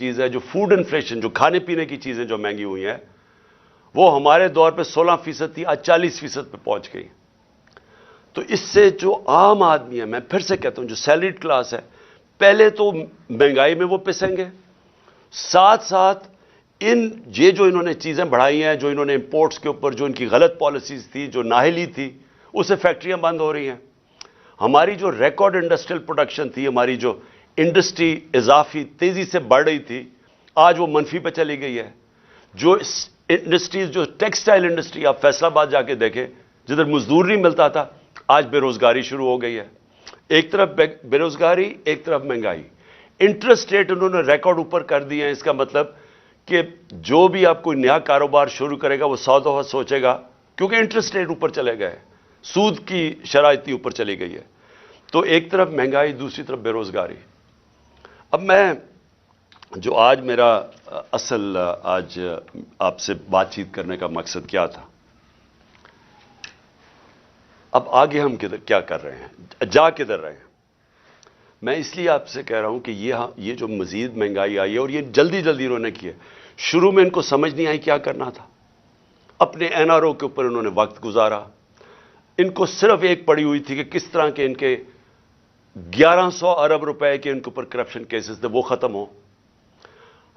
چیز ہے جو فوڈ انفلیشن، جو کھانے پینے کی چیزیں جو مہنگی ہوئی ہیں، وہ ہمارے دور پہ 16% تھی، آج 40% پہ پہنچ گئی۔ تو اس سے جو عام آدمی ہے، میں پھر سے کہتا ہوں جو سیلریڈ کلاس ہے، پہلے تو مہنگائی میں وہ پسیں گے، ساتھ ساتھ یہ جو انہوں نے چیزیں بڑھائی ہیں، جو انہوں نے امپورٹس کے اوپر جو ان کی غلط پالیسیز تھی، جو نااہلی تھی، اس سے فیکٹریاں بند ہو رہی ہیں۔ ہماری جو ریکارڈ انڈسٹریل پروڈکشن تھی، ہماری جو انڈسٹری اضافی تیزی سے بڑھ رہی تھی، آج وہ منفی پہ چلی گئی ہے۔ جو انڈسٹریز، جو ٹیکسٹائل انڈسٹری، آپ فیصل آباد جا کے دیکھیں، جدھر مزدور نہیں ملتا تھا، آج بے روزگاری شروع ہو گئی ہے۔ ایک طرف بے روزگاری، ایک طرف مہنگائی۔ انٹرسٹ ریٹ انہوں نے ریکارڈ اوپر کر دیے ہیں۔ اس کا مطلب کہ جو بھی آپ کوئی نیا کاروبار شروع کرے گا وہ 100 دفعہ سوچے گا، کیونکہ انٹرسٹ ریٹ اوپر چلے گئے، سود کی شرح اتنی اوپر چلی گئی ہے۔ تو ایک طرف مہنگائی، دوسری طرف بے روزگاری۔ اب میں جو آج میرا اصل آج آپ سے بات چیت کرنے کا مقصد کیا تھا، اب آگے ہم کیا کر رہے ہیں، جا کدھر رہے ہیں؟ میں اس لیے آپ سے کہہ رہا ہوں کہ یہ جو مزید مہنگائی آئی ہے، اور یہ جلدی جلدی انہوں نے کی ہے، شروع میں ان کو سمجھ نہیں آئی کیا کرنا تھا۔ اپنے این آر او کے اوپر انہوں نے وقت گزارا۔ ان کو صرف ایک پڑی ہوئی تھی کہ کس طرح کے ان کے 1100 ارب روپے کے ان کے اوپر کرپشن کیسز تھے وہ ختم ہو۔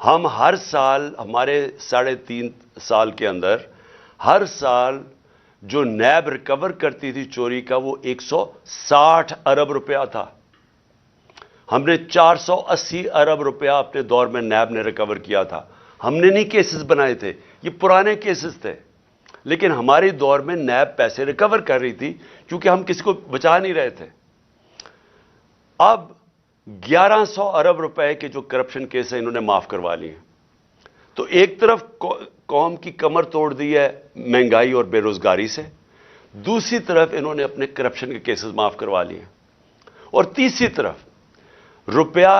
ہم ہر سال، ہمارے 3.5 سال کے اندر، ہر سال جو نیب ریکور کرتی تھی چوری کا، وہ 160 ارب روپیہ تھا۔ ہم نے 480 ارب روپیہ اپنے دور میں نیب نے ریکور کیا تھا۔ ہم نے نہیں کیسز بنائے تھے، یہ پرانے کیسز تھے، لیکن ہمارے دور میں نیب پیسے ریکور کر رہی تھی کیونکہ ہم کسی کو بچا نہیں رہے تھے۔ اب 1100 ارب روپے کے جو کرپشن کیس ہیں انہوں نے معاف کروا لیے ہیں۔ تو ایک طرف قوم کی کمر توڑ دی ہے مہنگائی اور بے روزگاری سے، دوسری طرف انہوں نے اپنے کرپشن کے کیسز معاف کروا لیے ہیں، اور تیسری طرف روپیہ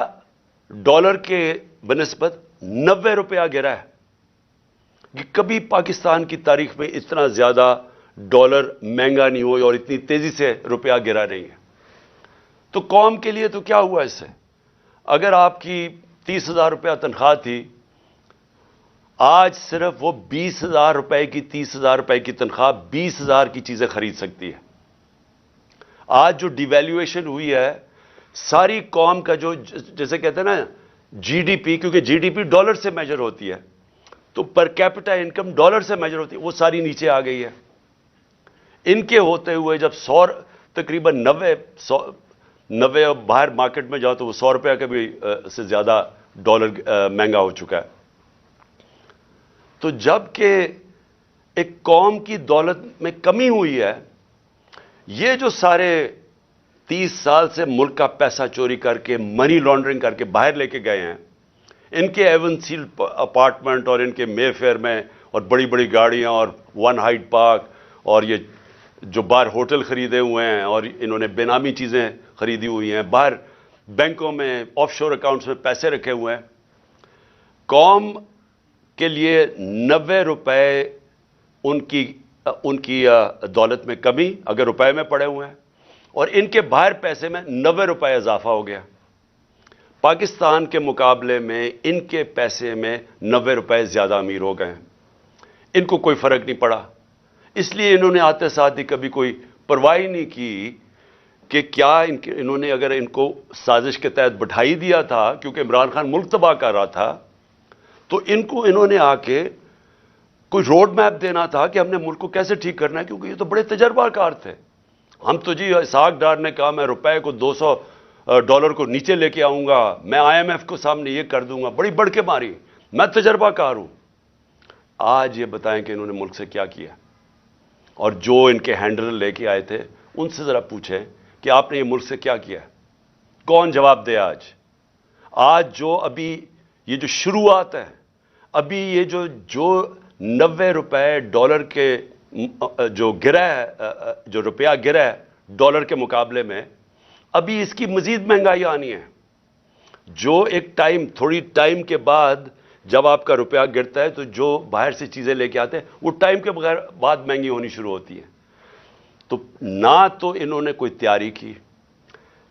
ڈالر کے بنسبت 90 روپیہ گرا ہے۔ کہ کبھی پاکستان کی تاریخ میں اتنا زیادہ ڈالر مہنگا نہیں ہوئی اور اتنی تیزی سے روپیہ گرا نہیں ہے۔ تو قوم کے لیے تو کیا ہوا اس سے؟ اگر آپ کی 30,000 روپیہ تنخواہ تھی، آج صرف وہ 20,000 روپے کی 30,000 روپے کی تنخواہ 20,000 کی چیزیں خرید سکتی ہے۔ آج جو ڈی ویلیویشن ہوئی ہے، ساری قوم کا جو جیسے کہتے ہیں نا جی ڈی پی، کیونکہ جی ڈی پی ڈالر سے میجر ہوتی ہے، تو پر کیپٹا انکم ڈالر سے میجر ہوتی ہے، وہ ساری نیچے آ گئی ہے۔ ان کے ہوتے ہوئے جب تقریباً 90 باہر مارکیٹ میں جاؤ تو وہ 100 روپیہ کا بھی سے زیادہ ڈالر مہنگا ہو چکا ہے۔ تو جب کہ ایک قوم کی دولت میں کمی ہوئی ہے، یہ جو سارے 30 سال سے ملک کا پیسہ چوری کر کے، منی لانڈرنگ کر کے باہر لے کے گئے ہیں، ان کے ایون سیل اپارٹمنٹ اور ان کے مے فیئر میں، اور بڑی بڑی گاڑیاں اور ون ہائٹ پارک، اور یہ جو باہر ہوٹل خریدے ہوئے ہیں، اور انہوں نے بے نامی چیزیں خریدی ہوئی ہیں، باہر بینکوں میں آف شور اکاؤنٹس میں پیسے رکھے ہوئے ہیں، قوم کے لیے 90 روپے ان کی دولت میں کمی اگر روپے میں پڑے ہوئے ہیں، اور ان کے باہر پیسے میں 90 روپے اضافہ ہو گیا۔ پاکستان کے مقابلے میں ان کے پیسے میں 90 روپے زیادہ امیر ہو گئے ہیں۔ ان کو کوئی فرق نہیں پڑا، اس لیے انہوں نے آتے ساتھ ہی کبھی کوئی پرواہ نہیں کی کہ کیا انہوں نے اگر ان کو سازش کے تحت بٹھائی دیا تھا، کیونکہ عمران خان ملک تباہ کر رہا تھا، تو انہوں نے آ کے کوئی روڈ میپ دینا تھا کہ ہم نے ملک کو کیسے ٹھیک کرنا ہے، کیونکہ یہ تو بڑے تجربہ کار تھے۔ ہم تو جی اسحاق ڈار نے کہا میں روپے کو 200 ڈالر کو نیچے لے کے آؤں گا، میں آئی ایم ایف کو سامنے یہ کر دوں گا، بڑی بڑھ کے ماری، میں تجربہ کار ہوں۔ آج یہ بتائیں کہ انہوں نے ملک سے کیا کیا، اور جو ان کے ہینڈلر لے کے آئے تھے ان سے ذرا پوچھیں کہ آپ نے یہ ملک سے کیا کیا، کون جواب دے؟ آج جو ابھی یہ جو شروعات ہے، ابھی یہ جو 90 روپے ڈالر کے جو گرا ہے، جو روپیہ گرا ہے ڈالر کے مقابلے میں، ابھی اس کی مزید مہنگائی آنی ہے۔ جو ایک تھوڑی ٹائم کے بعد جب آپ کا روپیہ گرتا ہے تو جو باہر سے چیزیں لے کے آتے ہیں وہ ٹائم کے بعد مہنگی ہونی شروع ہوتی ہے۔ تو نہ تو انہوں نے کوئی تیاری کی،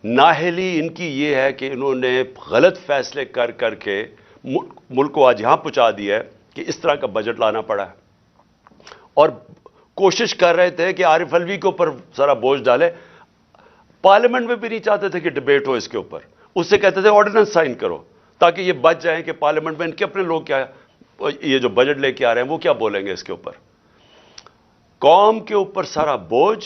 نااہلی ان کی یہ ہے کہ انہوں نے غلط فیصلے کر کے ملک کو آج یہاں پہنچا دیا ہے کہ اس طرح کا بجٹ لانا پڑا ہے. اور کوشش کر رہے تھے کہ عارف الوی کے اوپر سارا بوجھ ڈالے. پارلیمنٹ میں بھی نہیں چاہتے تھے کہ ڈبیٹ ہو اس کے اوپر. اس سے کہتے تھے آرڈیننس سائن کرو تاکہ یہ بچ جائیں کہ پارلیمنٹ میں ان کے اپنے لوگ کیا یہ جو بجٹ لے کے آ رہے ہیں وہ کیا بولیں گے اس کے اوپر. قوم کے اوپر سارا بوجھ,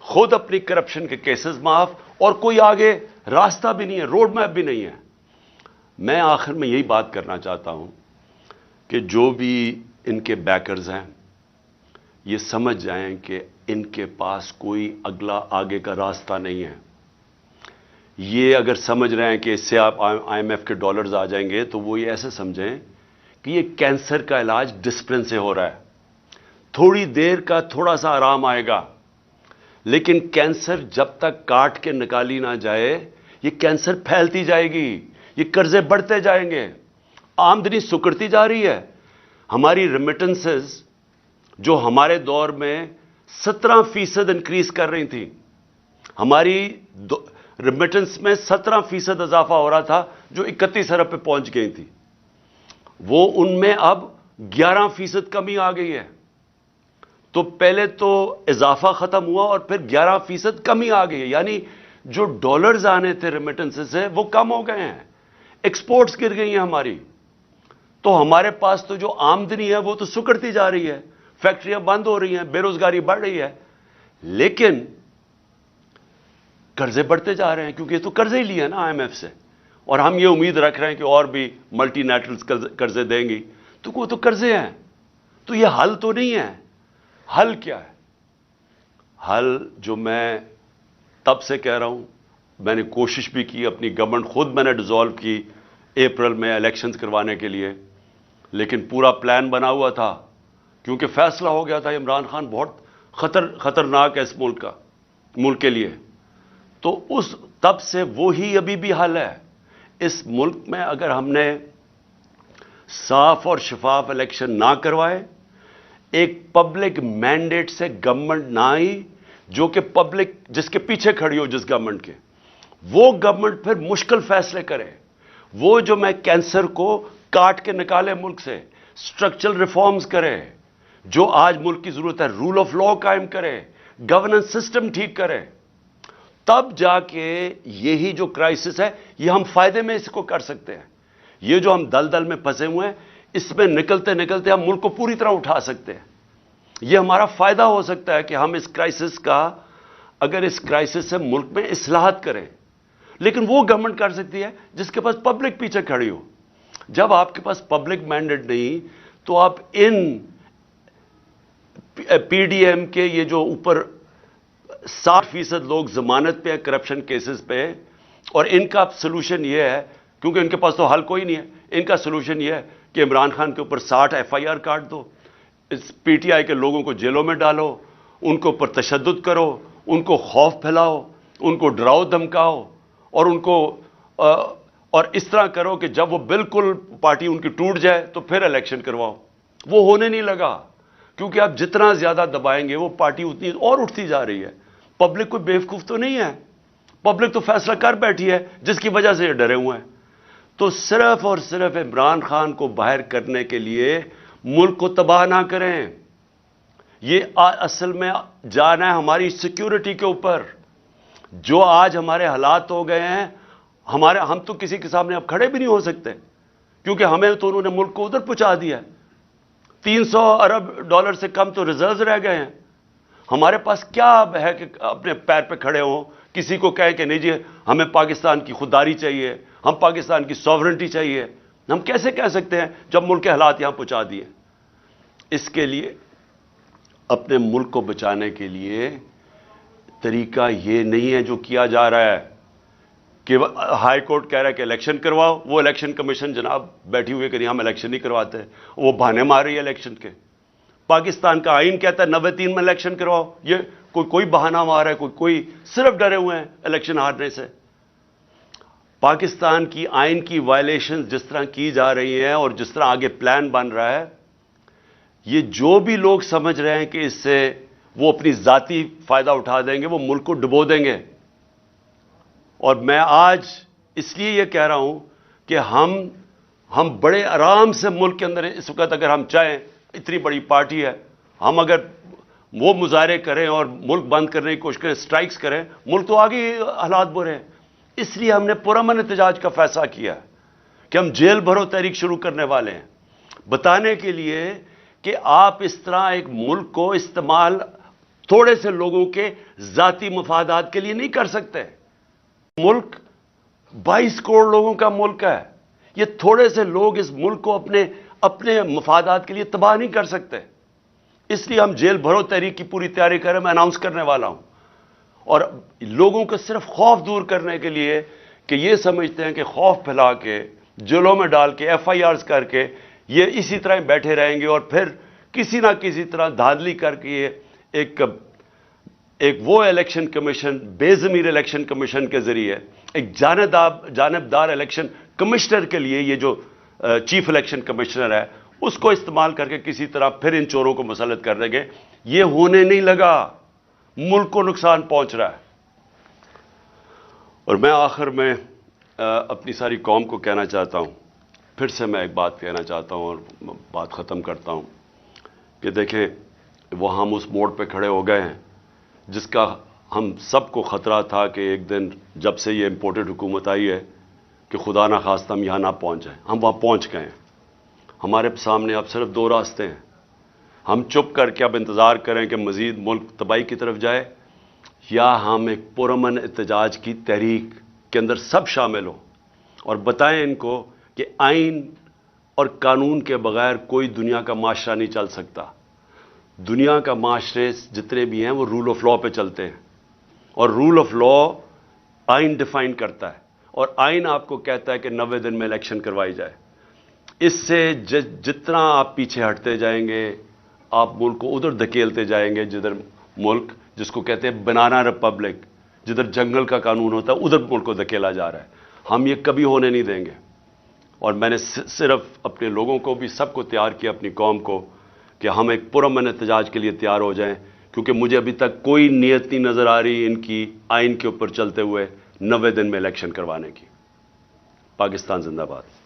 خود اپنی کرپشن کے کیسز معاف, اور کوئی آگے راستہ بھی نہیں ہے, روڈ میپ بھی نہیں ہے. میں آخر میں یہی بات کرنا چاہتا ہوں کہ جو بھی ان کے بیکرز ہیں یہ سمجھ جائیں کہ ان کے پاس کوئی اگلا آگے کا راستہ نہیں ہے. یہ اگر سمجھ رہے ہیں کہ اس سے آپ آئی ایم ایف کے ڈالرز آ جائیں گے تو وہ یہ ایسے سمجھیں کہ یہ کینسر کا علاج ڈسپلن سے ہو رہا ہے. تھوڑی دیر کا تھوڑا سا آرام آئے گا, لیکن کینسر جب تک کاٹ کے نکالی نہ جائے یہ کینسر پھیلتی جائے گی, یہ قرضے بڑھتے جائیں گے, آمدنی سکڑتی جا رہی ہے. ہماری ریمیٹنسز جو ہمارے دور میں 17% انکریز کر رہی تھی, ہماری ریمیٹنس میں 17% اضافہ ہو رہا تھا جو 31 ارب پہ پہنچ گئی تھی, وہ ان میں اب 11% کمی آ گئی ہے. تو پہلے تو اضافہ ختم ہوا اور پھر 11% کمی آ گئی ہے. یعنی جو ڈالرز آنے تھے ریمیٹنس سے وہ کم ہو گئے ہیں, ایکسپورٹس گر گئی ہیں ہماری. تو ہمارے پاس تو جو آمدنی ہے وہ تو سکڑتی جا رہی ہے, فیکٹریاں بند ہو رہی ہیں, بے روزگاری بڑھ رہی ہے, لیکن قرضے بڑھتے جا رہے ہیں کیونکہ یہ تو قرضے ہی لیے ہیں نا آئی ایم ایف سے, اور ہم یہ امید رکھ رہے ہیں کہ اور بھی ملٹی نیشنلز قرضے دیں گی. تو وہ تو قرضے ہیں, تو یہ حل تو نہیں ہے. حل کیا ہے؟ حل جو میں تب سے کہہ رہا ہوں, میں نے کوشش بھی کی, اپنی گورنمنٹ خود میں نے ڈیزالو کی اپریل میں الیکشنز کروانے کے لیے, لیکن پورا پلان بنا ہوا تھا کیونکہ فیصلہ ہو گیا تھا عمران خان بہت خطرناک ہے اس ملک کے لیے. تو اس تب سے وہی ابھی بھی حل ہے. اس ملک میں اگر ہم نے صاف اور شفاف الیکشن نہ کروائے, ایک پبلک مینڈیٹ سے گورنمنٹ نہ آئی جو کہ پبلک جس کے پیچھے کھڑی ہو جس گورنمنٹ کے, وہ گورنمنٹ پھر مشکل فیصلے کرے. وہ جو میں کینسر کو کاٹ کے نکالے ملک سے, اسٹرکچرل ریفارمز کرے, جو آج ملک کی ضرورت ہے, رول آف لا قائم کرے, گورننس سسٹم ٹھیک کرے, تب جا کے یہی جو کرائسس ہے یہ ہم فائدے میں اس کو کر سکتے ہیں. یہ جو ہم دلدل میں پھنسے ہوئے ہیں اس میں نکلتے نکلتے ہم ملک کو پوری طرح اٹھا سکتے ہیں. یہ ہمارا فائدہ ہو سکتا ہے کہ ہم اس کرائسس کا, اگر اس کرائسس سے ملک میں اصلاحات کریں. لیکن وہ گورنمنٹ کر سکتی ہے جس کے پاس پبلک پیچھے کھڑی ہو. جب آپ کے پاس پبلک مینڈیٹ نہیں تو آپ ان پی ڈی ایم کے یہ جو اوپر 60% لوگ ضمانت پہ ہیں کرپشن کیسز پہ, اور ان کا سلوشن یہ ہے, کیونکہ ان کے پاس تو حل کوئی نہیں ہے, ان کا سلوشن یہ ہے کہ عمران خان کے اوپر 60 ایف آئی آر کاٹ دو, اس پی ٹی آئی کے لوگوں کو جیلوں میں ڈالو, ان کے اوپر تشدد کرو, ان کو خوف پھیلاؤ, ان کو ڈراؤ دھمکاؤ, اور ان کو اور اس طرح کرو کہ جب وہ بالکل پارٹی ان کی ٹوٹ جائے تو پھر الیکشن کرواؤ. وہ ہونے نہیں لگا, کیونکہ آپ جتنا زیادہ دبائیں گے وہ پارٹی اتنی اور اٹھتی جا رہی ہے. پبلک کوئی بیوقوف تو نہیں ہے, پبلک تو فیصلہ کر بیٹھی ہے جس کی وجہ سے یہ ڈرے ہوئے ہیں. تو صرف اور صرف عمران خان کو باہر کرنے کے لیے ملک کو تباہ نہ کریں. یہ اصل میں جانا ہے ہماری سیکیورٹی کے اوپر. جو آج ہمارے حالات ہو گئے ہیں, ہم تو کسی کے سامنے اب کھڑے بھی نہیں ہو سکتے, کیونکہ ہمیں تو انہوں نے ملک کو ادھر پہنچا دیا. 300 ارب ڈالر سے کم تو ریزروز رہ گئے ہیں. ہمارے پاس کیا ہے کہ اپنے پیر پہ کھڑے ہوں, کسی کو کہیں کہ نہیں جی ہمیں پاکستان کی خودداری چاہیے, ہم پاکستان کی سوورنٹی چاہیے. ہم کیسے کہہ سکتے ہیں جب ملک کے حالات یہاں پہنچا دیے؟ اس کے لیے اپنے ملک کو بچانے کے لیے طریقہ یہ نہیں ہے جو کیا جا رہا ہے کہ ہائی کورٹ کہہ رہا ہے کہ الیکشن کرواؤ. وہ الیکشن کمیشن جناب بیٹھی ہوئی کہ نہیں ہم الیکشن نہیں کرواتے, وہ بہانے مار رہی ہے الیکشن کے. پاکستان کا آئین کہتا ہے 93 میں الیکشن کرواؤ, یہ کوئی بہانہ مار ہے, کوئی صرف ڈرے ہوئے ہیں الیکشن ہارنے سے. پاکستان کی آئین کی وائلیشن جس طرح کی جا رہی ہیں اور جس طرح آگے پلان بن رہا ہے, یہ جو بھی لوگ سمجھ رہے ہیں کہ اس سے وہ اپنی ذاتی فائدہ اٹھا دیں گے, وہ ملک کو ڈبو دیں گے. اور میں آج اس لیے یہ کہہ رہا ہوں کہ ہم ہم بڑے آرام سے ملک کے اندر اس وقت اگر ہم چاہیں، اتنی بڑی پارٹی ہے، ہم اگر وہ مظاہرے کریں اور ملک بند کرنے کی کوشش کریں، سٹرائکس کریں، ملک تو آگے ہی حالات برے ہیں۔ اس لیے ہم نے پرامن احتجاج کا فیصلہ کیا ہے کہ ہم جیل بھرو تحریک شروع کرنے والے ہیں، بتانے کے لیے کہ آپ اس طرح ایک ملک کو استعمال تھوڑے سے لوگوں کے ذاتی مفادات کے لیے نہیں کر سکتے۔ ملک 22 کروڑ لوگوں کا ملک ہے، یہ تھوڑے سے لوگ اس ملک کو اپنے مفادات کے لیے تباہ نہیں کر سکتے۔ اس لیے ہم جیل بھرو تحریک کی پوری تیاری کر رہے ہیں، میں اناؤنس کرنے والا ہوں، اور لوگوں کو صرف خوف دور کرنے کے لیے کہ یہ سمجھتے ہیں کہ خوف پھیلا کے، جیلوں میں ڈال کے، ایف آئی آرز کر کے یہ اسی طرح بیٹھے رہیں گے، اور پھر کسی نہ کسی طرح دھاندلی کر کے یہ ایک وہ الیکشن کمیشن، بے ضمیر الیکشن کمیشن کے ذریعے ایک جانبدار الیکشن کمشنر کے لیے، یہ جو چیف الیکشن کمشنر ہے، اس کو استعمال کر کے کسی طرح پھر ان چوروں کو مسلط کر دیں گے۔ یہ ہونے نہیں لگا، ملک کو نقصان پہنچ رہا ہے۔ اور میں آخر میں اپنی ساری قوم کو کہنا چاہتا ہوں، پھر سے میں ایک بات کہنا چاہتا ہوں اور بات ختم کرتا ہوں کہ دیکھیں، وہ ہم اس موڑ پہ کھڑے ہو گئے ہیں جس کا ہم سب کو خطرہ تھا کہ ایک دن جب سے یہ امپورٹڈ حکومت آئی ہے کہ خدا نہ خواستہ ہم یہاں نہ پہنچ جائیں۔ ہم وہاں پہنچ گئے ہیں۔ ہمارے سامنے اب صرف 2 راستے ہیں۔ ہم چپ کر کے اب انتظار کریں کہ مزید ملک تباہی کی طرف جائے، یا ہم ایک پرامن احتجاج کی تحریک کے اندر سب شامل ہوں اور بتائیں ان کو کہ آئین اور قانون کے بغیر کوئی دنیا کا معاشرہ نہیں چل سکتا۔ دنیا کا معاشرے جتنے بھی ہیں وہ رول آف لا پہ چلتے ہیں، اور رول آف لا آئین ڈیفائن کرتا ہے، اور آئین آپ کو کہتا ہے کہ 90 دن میں الیکشن کروائی جائے۔ اس سے جتنا آپ پیچھے ہٹتے جائیں گے، آپ ملک کو ادھر دھکیلتے جائیں گے، جدھر ملک جس کو کہتے ہیں بنانا ریپبلک، جدھر جنگل کا قانون ہوتا ہے، ادھر ملک کو دھکیلا جا رہا ہے۔ ہم یہ کبھی ہونے نہیں دیں گے۔ اور میں نے صرف اپنے لوگوں کو بھی، سب کو تیار کیا، اپنی قوم کو، کہ ہم ایک پرامن احتجاج کے لیے تیار ہو جائیں، کیونکہ مجھے ابھی تک کوئی نیت نہیں نظر آ رہی ان کی آئین کے اوپر چلتے ہوئے 90 دن میں الیکشن کروانے کی۔ پاکستان زندہ باد۔